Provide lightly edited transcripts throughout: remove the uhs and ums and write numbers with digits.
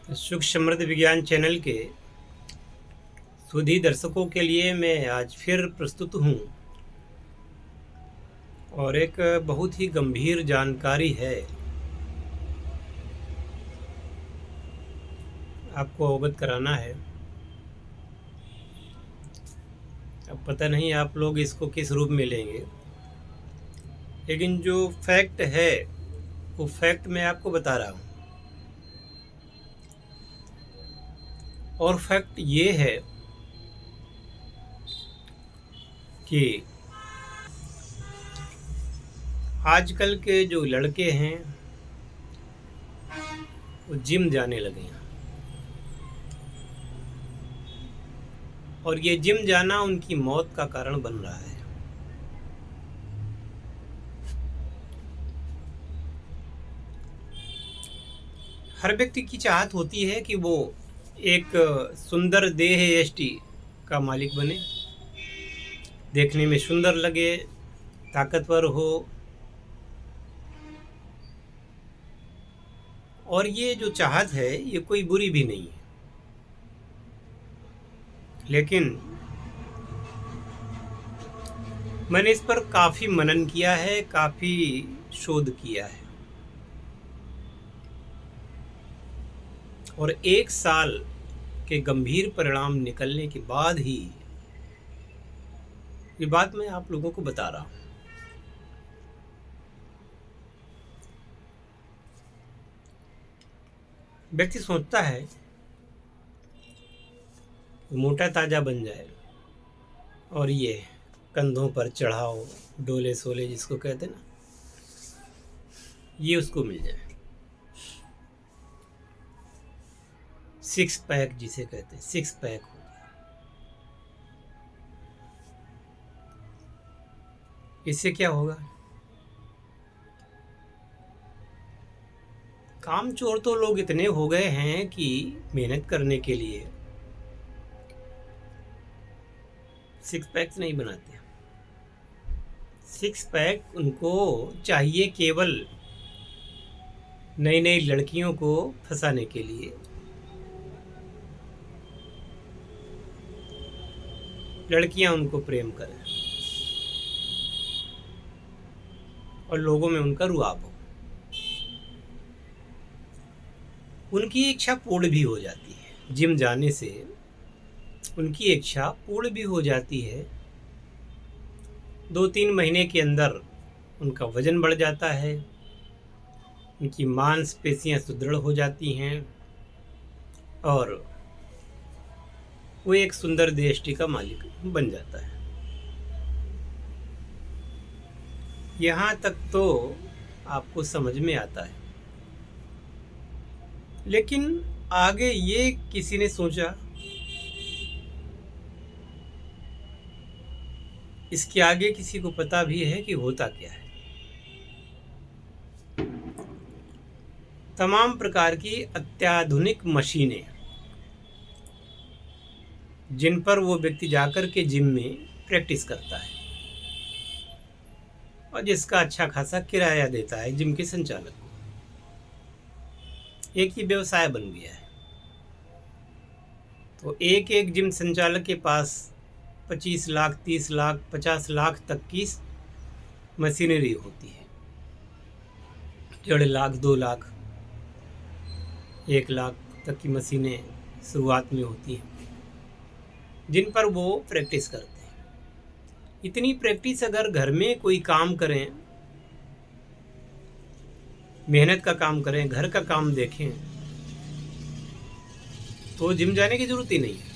सुख समृद्ध विज्ञान चैनल के सुधी दर्शकों के लिए मैं आज फिर प्रस्तुत हूँ और एक बहुत ही गंभीर जानकारी है, आपको अवगत कराना है। अब पता नहीं आप लोग इसको किस रूप में लेंगे, लेकिन जो फैक्ट है वो फैक्ट मैं आपको बता रहा हूँ। और फैक्ट ये है कि आजकल के जो लड़के हैं वो जिम जाने लगे हैं और ये जिम जाना उनकी मौत का कारण बन रहा है। हर व्यक्ति की चाहत होती है कि वो एक सुंदर देह यष्टि का मालिक बने, देखने में सुंदर लगे, ताकतवर हो। और ये जो चाहत है ये कोई बुरी भी नहीं है, लेकिन मैंने इस पर काफ़ी मनन किया है, काफ़ी शोध किया है और 1 साल के गंभीर परिणाम निकलने के बाद ही ये बात मैं आप लोगों को बता रहा हूँ। व्यक्ति सोचता है मोटा ताजा बन जाए और ये कंधों पर चढ़ाओ, डोले सोले जिसको कहते हैं ना, ये उसको मिल जाए। 6 पैक जिसे कहते हैं, 6 पैक हो जाए। इससे क्या होगा? काम चोर तो लोग इतने हो गए हैं कि मेहनत करने के लिए 6 पैक्स नहीं बनाते। 6 पैक उनको चाहिए केवल नई नई लड़कियों को फंसाने के लिए। लड़कियां उनको प्रेम करें और लोगों में उनका रुआब हो। उनकी इच्छा पूर्ण भी हो जाती है, जिम जाने से उनकी इच्छा पूर्ण भी हो जाती है। 2-3 महीने के अंदर उनका वजन बढ़ जाता है, उनकी मांसपेशियां सुदृढ़ हो जाती हैं और वो एक सुंदर देहयष्टि का मालिक बन जाता है। यहाँ तक तो आपको समझ में आता है, लेकिन आगे ये किसी ने सोचा, इसके आगे किसी को पता भी है कि होता क्या है। तमाम प्रकार की अत्याधुनिक मशीनें जिन पर वो व्यक्ति जाकर के जिम में प्रैक्टिस करता है और जिसका अच्छा खासा किराया देता है जिम के संचालक को, एक ही व्यवसाय बन गया है। तो एक एक जिम संचालक के पास 25 लाख, 30 लाख, 50 लाख तक की मशीनरी होती है। 1.5 लाख, 2 लाख, 1 लाख तक की मशीनें शुरुआत में होती हैं जिन पर वो प्रैक्टिस करते हैं। इतनी प्रैक्टिस अगर घर में कोई काम करें, मेहनत का काम करें, घर का काम देखें, तो जिम जाने की जरूरत ही नहीं है।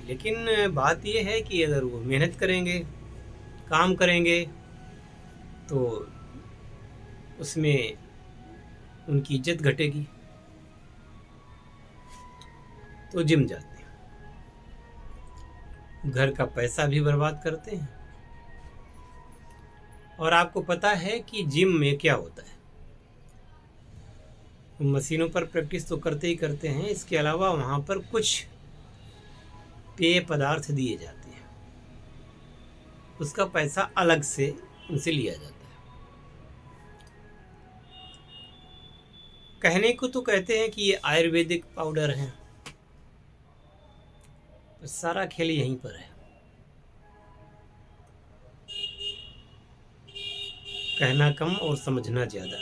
लेकिन बात यह है कि अगर वो मेहनत करेंगे, काम करेंगे, तो उसमें उनकी इज्जत घटेगी, तो जिम जाते हैं, घर का पैसा भी बर्बाद करते हैं। और आपको पता है कि जिम में क्या होता है, मशीनों पर प्रैक्टिस तो करते ही करते हैं, इसके अलावा वहाँ पर कुछ पेय पदार्थ दिए जाते हैं, उसका पैसा अलग से उनसे लिया जाता है। कहने को तो कहते हैं कि ये आयुर्वेदिक पाउडर है, पर सारा खेल यहीं पर है। कहना कम और समझना ज़्यादा।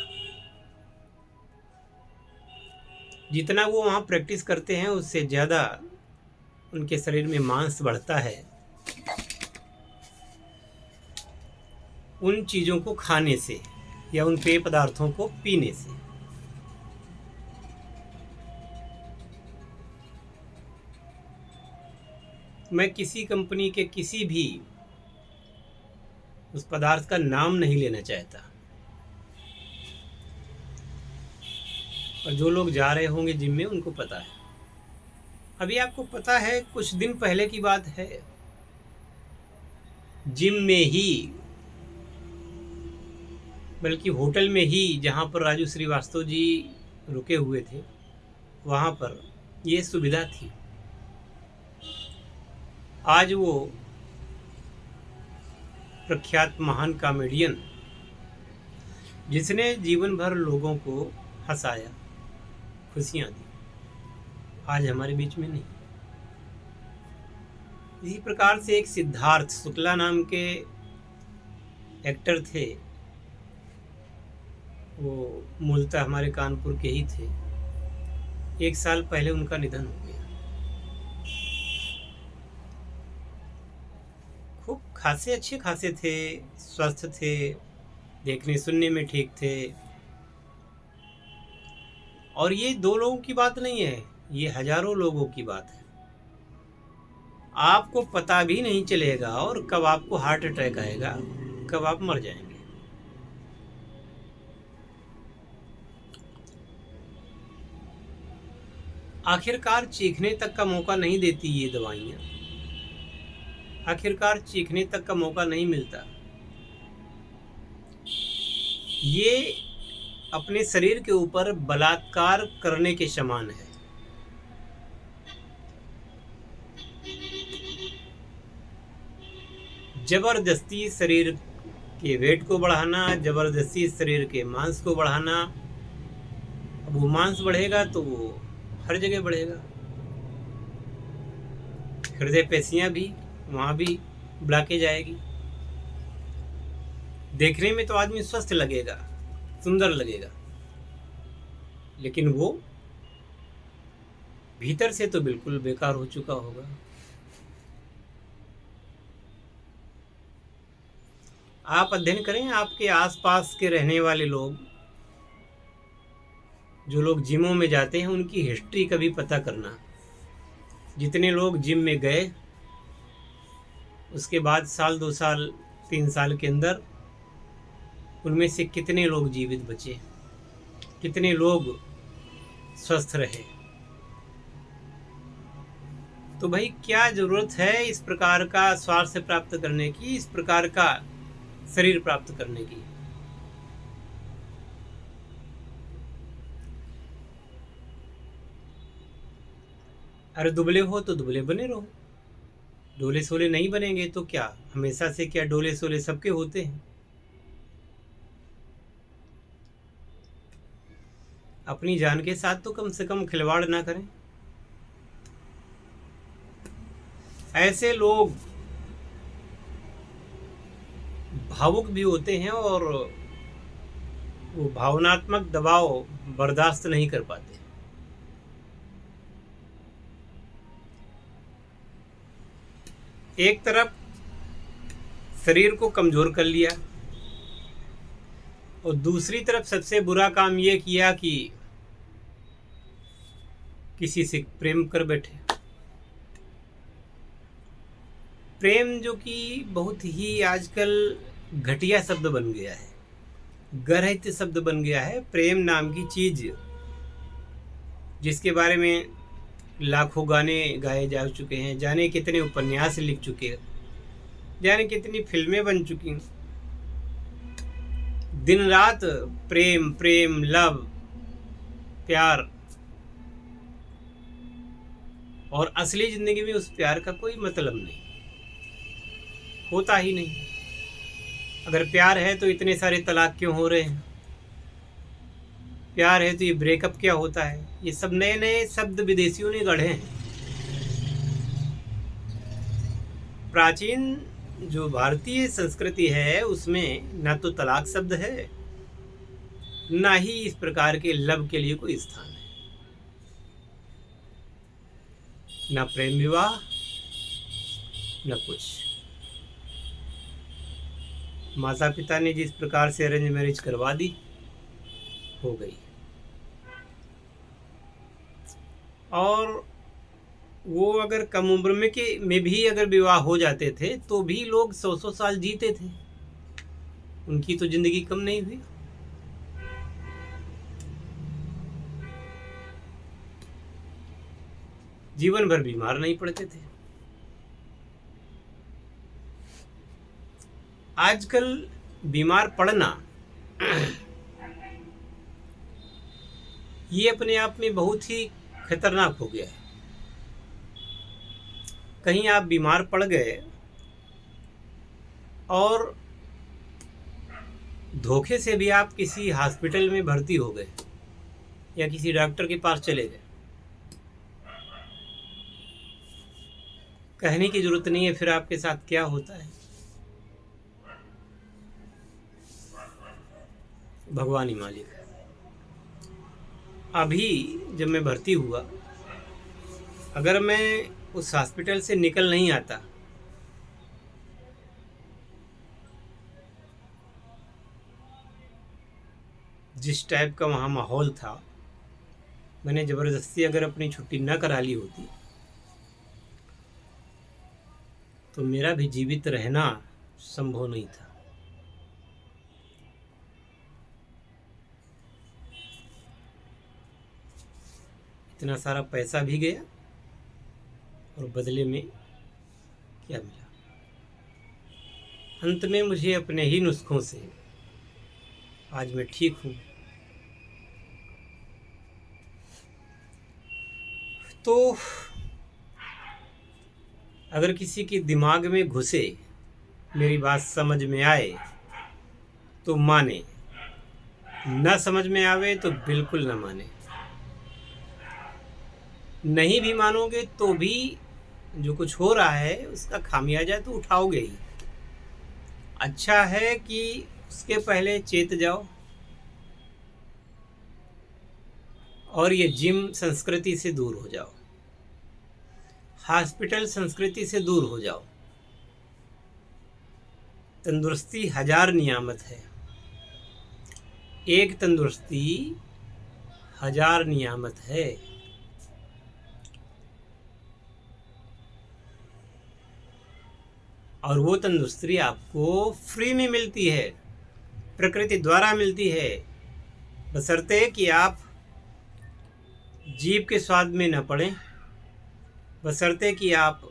जितना वो वहाँ प्रैक्टिस करते हैं उससे ज़्यादा उनके शरीर में मांस बढ़ता है उन चीज़ों को खाने से या उन पेय पदार्थों को पीने से। मैं किसी कंपनी के किसी भी उस पदार्थ का नाम नहीं लेना चाहता, और जो लोग जा रहे होंगे जिम में उनको पता है। अभी आपको पता है, कुछ दिन पहले की बात है, जिम में ही, बल्कि होटल में ही, जहाँ पर राजू श्रीवास्तव जी रुके हुए थे, वहाँ पर ये सुविधा थी। आज वो प्रख्यात महान कॉमेडियन, जिसने जीवन भर लोगों को हंसाया, खुशियाँ दी, आज हमारे बीच में नहीं। इसी प्रकार से एक सिद्धार्थ शुक्ला नाम के एक्टर थे, वो मूलतः हमारे कानपुर के ही थे। 1 साल पहले उनका निधन हो गया। खूब खासे अच्छे खासे थे, स्वस्थ थे, देखने सुनने में ठीक थे। और ये 2 लोगों की बात नहीं है, ये हजारों लोगों की बात है। आपको पता भी नहीं चलेगा और कब आपको हार्ट अटैक आएगा, कब आप मर जाएंगे। आखिरकार चीखने तक का मौका नहीं देती ये दवाइयाँ, आखिरकार चीखने तक का मौका नहीं मिलता। ये अपने शरीर के ऊपर बलात्कार करने के समान है। जबरदस्ती शरीर के वेट को बढ़ाना, जबरदस्ती शरीर के मांस को बढ़ाना। अब वो मांस बढ़ेगा तो वो हर जगह बढ़ेगा, हृदय पेशियां भी, वहाँ भी ब्लॉकेज आएगी। देखने में तो आदमी स्वस्थ लगेगा, सुंदर लगेगा, लेकिन वो भीतर से तो बिल्कुल बेकार हो चुका होगा। आप अध्ययन करें, आपके आसपास के रहने वाले लोग, जो लोग जिमों में जाते हैं, उनकी हिस्ट्री कभी पता करना। जितने लोग जिम में गए, उसके बाद साल 2 साल 3 साल के अंदर उनमें से कितने लोग जीवित बचे, कितने लोग स्वस्थ रहे। तो भाई क्या जरूरत है इस प्रकार का स्वास्थ्य प्राप्त करने की, इस प्रकार का शरीर प्राप्त करने की। अरे दुबले हो तो दुबले बने रहो, डोले सोले नहीं बनेंगे तो क्या हमेशा से क्या डोले सोले सबके होते हैं। अपनी जान के साथ तो कम से कम खिलवाड़ ना करें। ऐसे लोग भावुक भी होते हैं और वो भावनात्मक दबाव बर्दाश्त नहीं कर पाते। एक तरफ शरीर को कमजोर कर लिया और दूसरी तरफ सबसे बुरा काम ये किया कि किसी से प्रेम कर बैठे। प्रेम जो कि बहुत ही आजकल घटिया शब्द बन गया है, गरहित शब्द बन गया है। प्रेम नाम की चीज, जिसके बारे में लाखों गाने गाए जा चुके हैं, जाने कितने उपन्यास लिख चुके हैं, जाने कितनी फिल्में बन चुकी हैं। दिन रात प्रेम प्रेम, लव, प्यार, और असली जिंदगी में उस प्यार का कोई मतलब नहीं, होता ही नहीं। अगर प्यार है तो इतने सारे तलाक क्यों हो रहे हैं? प्यार है तो ये ब्रेकअप क्या होता है, ये सब नए नए शब्द विदेशियों ने गढ़े हैं। प्राचीन जो भारतीय संस्कृति है उसमें ना तो तलाक शब्द है, ना ही इस प्रकार के लव के लिए कोई स्थान है, ना प्रेम विवाह, न कुछ। माता पिता ने जिस प्रकार से अरेंज मैरिज करवा दी, हो गई। और वो अगर कम उम्र में भी अगर विवाह हो जाते थे तो भी लोग 100-100 साल जीते थे, उनकी तो जिंदगी कम नहीं हुई। जीवन भर बीमार नहीं पड़ते थे। आजकल बीमार पड़ना ये अपने आप में बहुत ही खतरनाक हो गया है। कहीं आप बीमार पड़ गए और धोखे से भी आप किसी हॉस्पिटल में भर्ती हो गए या किसी डॉक्टर के पास चले गए, कहने की जरूरत नहीं है फिर आपके साथ क्या होता है, भगवान ही मालिक है। अभी जब मैं भर्ती हुआ, अगर मैं उस हॉस्पिटल से निकल नहीं आता जिस टाइप का वहाँ माहौल था, मैंने ज़बरदस्ती अगर अपनी छुट्टी न करा ली होती तो मेरा भी जीवित रहना संभव नहीं था। इतना सारा पैसा भी गया और बदले में क्या मिला? अंत में मुझे अपने ही नुस्खों से आज मैं ठीक हूँ। तो अगर किसी के दिमाग में घुसे, मेरी बात समझ में आए तो माने, न समझ में आवे तो बिल्कुल न माने। नहीं भी मानोगे तो भी जो कुछ हो रहा है उसका खामियाजा तो उठाओगे ही। अच्छा है कि उसके पहले चेत जाओ और ये जिम संस्कृति से दूर हो जाओ, हॉस्पिटल संस्कृति से दूर हो जाओ। तंदुरुस्ती 1000 नियामत है, एक तंदुरुस्ती 1000 नियामत है। और वो तंदुरुस्ती आपको फ्री में मिलती है, प्रकृति द्वारा मिलती है, बशर्ते कि आप जीभ के स्वाद में न पड़ें, बशर्ते कि आप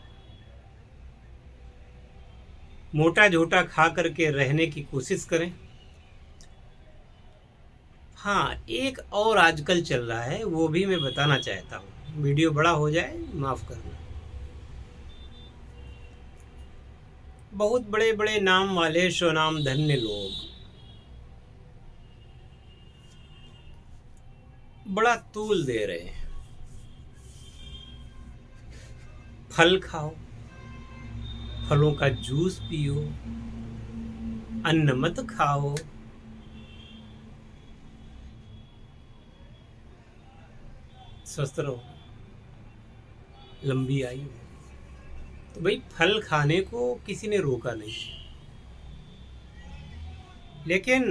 मोटा झोटा खा करके रहने की कोशिश करें। हाँ, एक और आजकल चल रहा है, वो भी मैं बताना चाहता हूँ। वीडियो बड़ा हो जाए माफ़ करना। बहुत बड़े बड़े नाम वाले स्वनाम धन्य लोग बड़ा तूल दे रहे हैं, फल खाओ, फलों का जूस पियो, अन्न मत खाओ, स्वस्थ रहो, लंबी आयु। तो भाई फल खाने को किसी ने रोका नहीं, लेकिन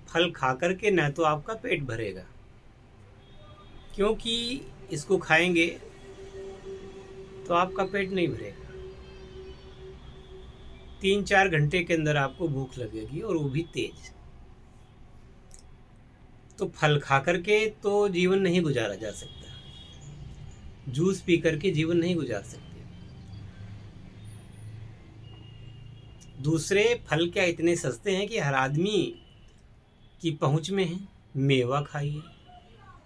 फल खा करके ना तो आपका पेट भरेगा, क्योंकि इसको खाएंगे तो आपका पेट नहीं भरेगा। 3-4 घंटे के अंदर आपको भूख लगेगी और वो भी तेज। तो फल खा करके तो जीवन नहीं गुजारा जा सकता, जूस पी करके जीवन नहीं गुजार सकते। दूसरे फल क्या इतने सस्ते हैं कि हर आदमी की पहुंच में है? मेवा खाइए।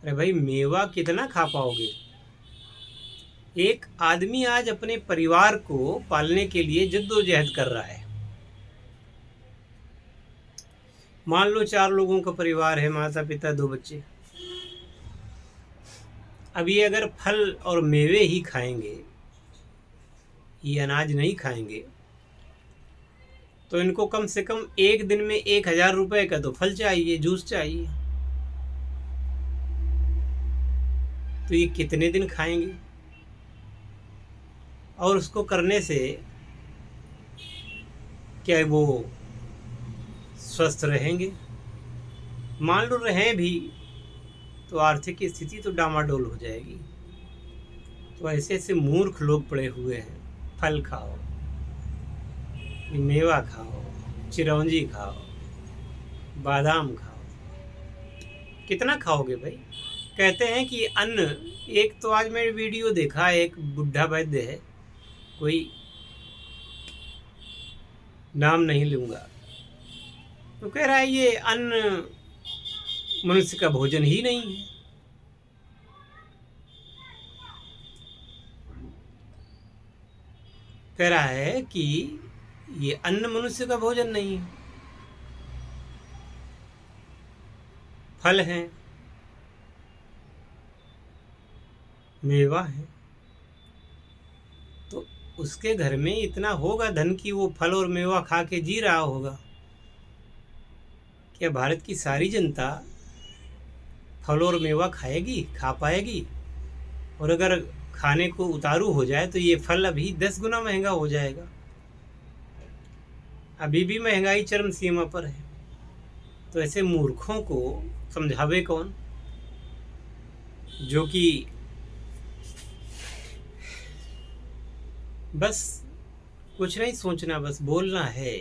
अरे भाई, मेवा कितना खा पाओगे? एक आदमी आज अपने परिवार को पालने के लिए जद्दोजहद कर रहा है, मान लो 4 लोगों का परिवार है, माता पिता 2 बच्चे। अब ये अगर फल और मेवे ही खाएंगे, ये अनाज नहीं खाएंगे, तो इनको कम से कम एक दिन में 1000 रुपए का तो फल चाहिए, जूस चाहिए। तो ये कितने दिन खाएंगे? और उसको करने से क्या वो स्वस्थ रहेंगे? मान लो रहें भी तो आर्थिक स्थिति तो डामाडोल हो जाएगी। तो ऐसे ऐसे मूर्ख लोग पड़े हुए हैं। फल खाओ, मेवा खाओ, चिरौंजी खाओ, बादाम खाओ, कितना खाओगे भाई? कहते हैं कि अन्न, एक तो आज मैं वीडियो देखा, एक बुढ़ा वैद्य है, कोई नाम नहीं लूँगा, तो कह रहा है ये अन्न मनुष्य का भोजन ही नहीं है। कह रहा है कि ये अन्न मनुष्य का भोजन नहीं है। फल हैं, मेवा है, तो उसके घर में इतना होगा धन कि वो फल और मेवा खा के जी रहा होगा। क्या भारत की सारी जनता फल और मेवा खाएगी, खा पाएगी? और अगर खाने को उतारू हो जाए तो ये फल अभी 10 गुना महंगा हो जाएगा। अभी भी महंगाई चरम सीमा पर है। तो ऐसे मूर्खों को समझावे कौन? जो कि बस कुछ नहीं सोचना, बस बोलना है।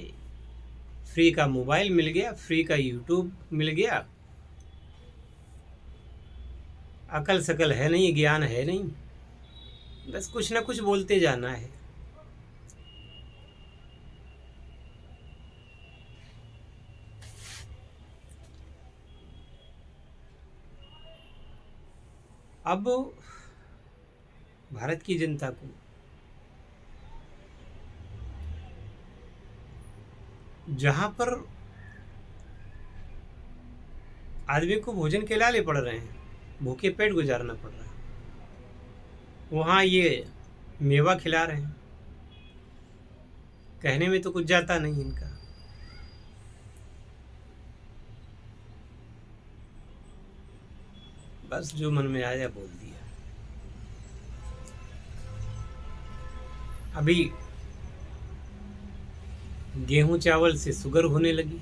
फ्री का मोबाइल मिल गया, फ्री का यूट्यूब मिल गया, अकल सकल है नहीं, ज्ञान है नहीं, बस कुछ ना कुछ बोलते जाना है। अब भारत की जनता को जहां पर आदमी को भोजन के लाले पड़ रहे हैं, भूखे पेट गुजारना पड़ रहा है, वहाँ ये मेवा खिला रहे हैं। कहने में तो कुछ जाता नहीं इनका। बस जो मन में आया बोल दिया। अभी गेहूं चावल से शुगर होने लगी,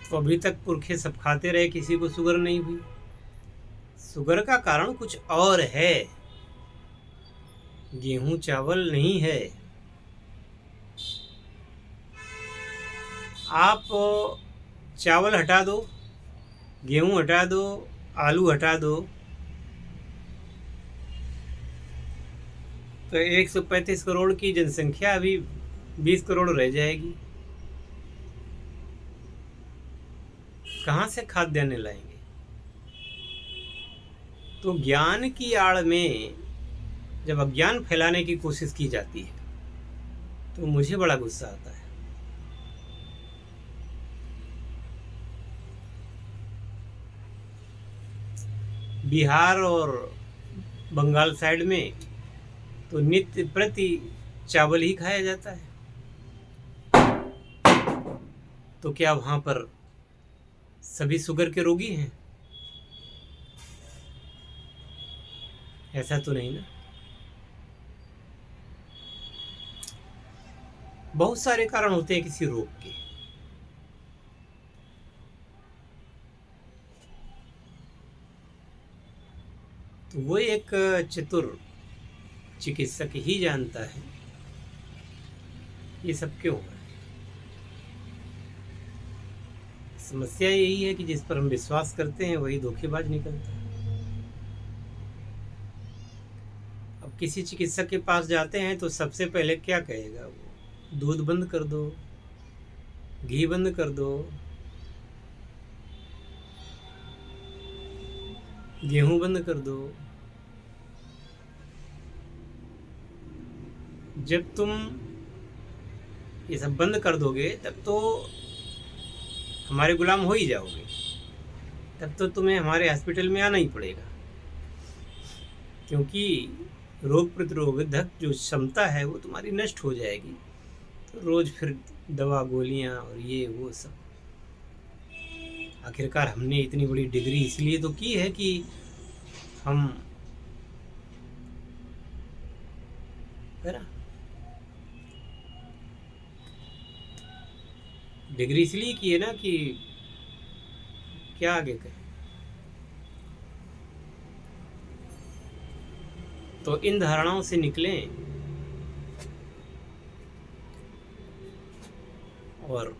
तो अभी तक पुरखे सब खाते रहे, किसी को शुगर नहीं हुई। शुगर का कारण कुछ और है, गेहूं चावल नहीं है। आप चावल हटा दो, गेहूं हटा दो, आलू हटा दो, तो 135 करोड़ की जनसंख्या अभी 20 करोड़ रह जाएगी। कहाँ से खाद्यान्न लाएंगे? तो ज्ञान की आड़ में जब अज्ञान फैलाने की कोशिश की जाती है तो मुझे बड़ा गुस्सा आता है। बिहार और बंगाल साइड में तो नित्य प्रति चावल ही खाया जाता है। तो क्या वहाँ पर सभी शुगर के रोगी हैं? ऐसा तो नहीं ना। बहुत सारे कारण होते हैं किसी रोग के। तो वो एक चतुर चिकित्सक ही जानता है ये सब क्यों हो रहा है। समस्या यही है कि जिस पर हम विश्वास करते हैं वही धोखेबाज निकलता है। अब किसी चिकित्सक के पास जाते हैं तो सबसे पहले क्या कहेगा वो? दूध बंद कर दो, घी बंद कर दो, गेहूं बंद कर दो। जब तुम ये सब बंद कर दोगे तब तो हमारे गुलाम हो ही जाओगे, तब तो तुम्हें हमारे हॉस्पिटल में आना ही पड़ेगा, क्योंकि रोग प्रतिरोधक जो क्षमता है वो तुम्हारी नष्ट हो जाएगी। तो रोज़ फिर दवा गोलियां और ये वो सब। आखिरकार हमने इतनी बड़ी डिग्री इसलिए तो की है कि हम डिग्री इसलिए की है ना कि क्या आगे कहें। तो इन धारणाओं से निकलें और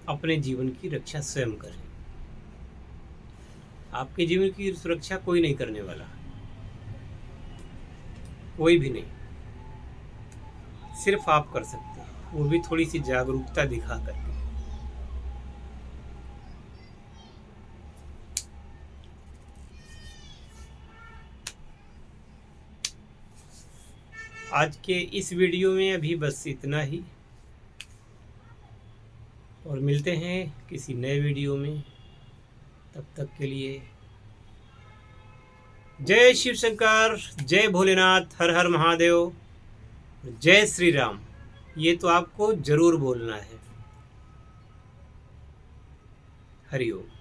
अपने जीवन की रक्षा स्वयं करें। आपके जीवन की सुरक्षा कोई नहीं करने वाला, कोई भी नहीं, सिर्फ आप कर सकते हैं, वो भी थोड़ी सी जागरूकता दिखा करके। आज के इस वीडियो में अभी बस इतना ही, और मिलते हैं किसी नए वीडियो में। तब तक के लिए जय शिव शंकर, जय भोलेनाथ, हर हर महादेव, जय श्री राम। ये तो आपको जरूर बोलना है। हरि ओम।